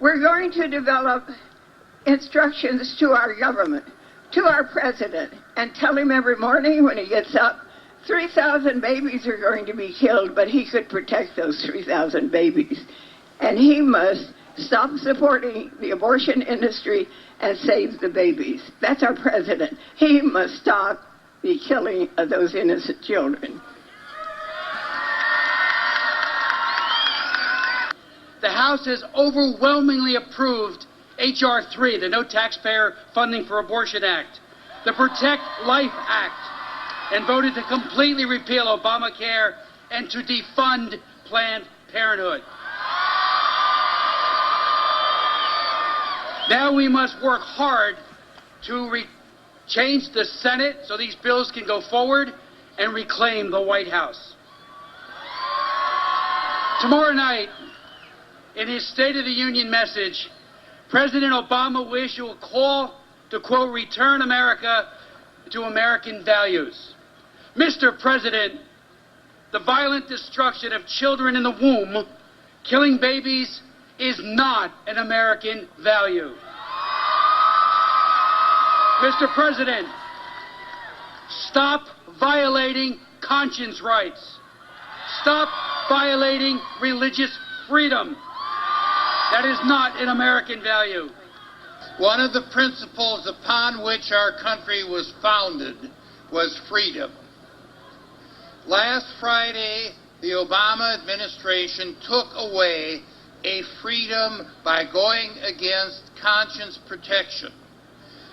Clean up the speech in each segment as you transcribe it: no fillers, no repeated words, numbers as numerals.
We're going to develop instructions to our government, to our president, and tell him every morning when he gets up, 3,000 babies are going to be killed, but he could protect those 3,000 babies. And he must stop supporting the abortion industry and save the babies. That's our president. He must stop the killing of those innocent children. The House has overwhelmingly approved H.R. 3, the No Taxpayer Funding for Abortion Act, the Protect Life Act, and voted to completely repeal Obamacare and to defund Planned Parenthood. Now we must work hard to change the Senate so these bills can go forward and reclaim the White House. Tomorrow night, in his State of the Union message, President Obama will call to, quote, return America to American values. Mr. President, the violent destruction of children in the womb, killing babies, is not an American value. Mr. President, stop violating conscience rights. Stop violating religious freedom. That is not an American value. One of the principles upon which our country was founded was freedom. Last Friday, the Obama administration took away a freedom by going against conscience protection.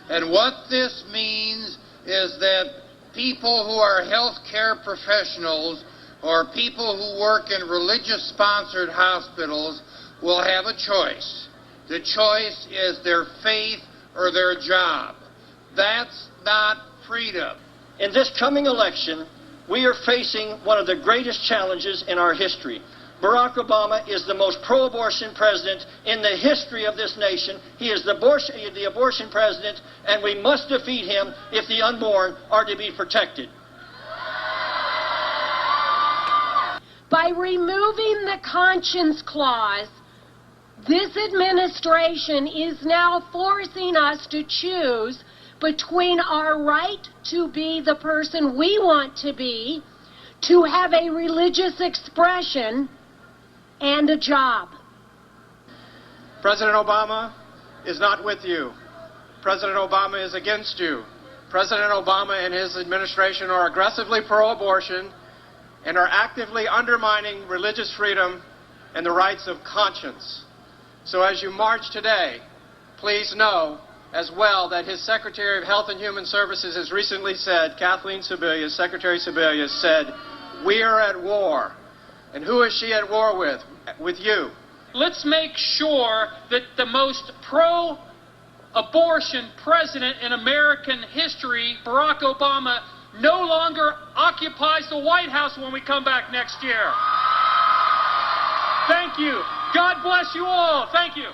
And what this means is that people who are health care professionals or people who work in religious-sponsored hospitals will have a choice. The choice is their faith or their job. That's not freedom. In this coming election, we are facing one of the greatest challenges in our history. Barack Obama is the most pro-abortion president in the history of this nation. He is the abortion president, and we must defeat him if the unborn are to be protected. By removing the conscience clause, this administration is now forcing us to choose between our right to be the person we want to be, to have a religious expression, and a job. President Obama is not with you. President Obama is against you. President Obama and his administration are aggressively pro-abortion and are actively undermining religious freedom and the rights of conscience. So as you march today, please know as well that his Secretary of Health and Human Services has recently said, Kathleen Sebelius, Secretary Sebelius, said, we are at war. And who is she at war with? With you. Let's make sure that the most pro-abortion president in American history, Barack Obama, no longer occupies the White House when we come back next year. Thank you. God bless you all. Thank you.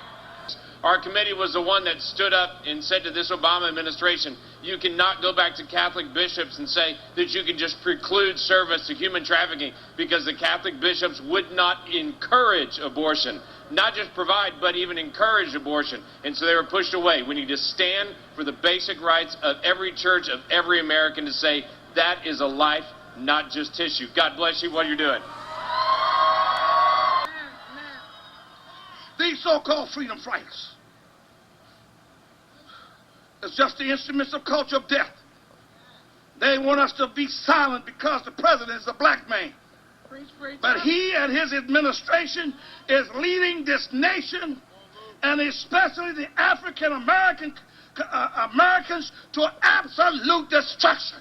Our committee was the one that stood up and said to this Obama administration, you cannot go back to Catholic bishops and say that you can just preclude service to human trafficking, because the Catholic bishops would not encourage abortion. Not just provide, but even encourage abortion. And so they were pushed away. We need to stand for the basic rights of every church, of every American, to say that is a life, not just tissue. God bless you, what you're doing. These so-called freedom fighters, it's just the instruments of culture of death. They want us to be silent because the president is a black man. But he and his administration is leading this nation, and especially the African Americans, to absolute destruction.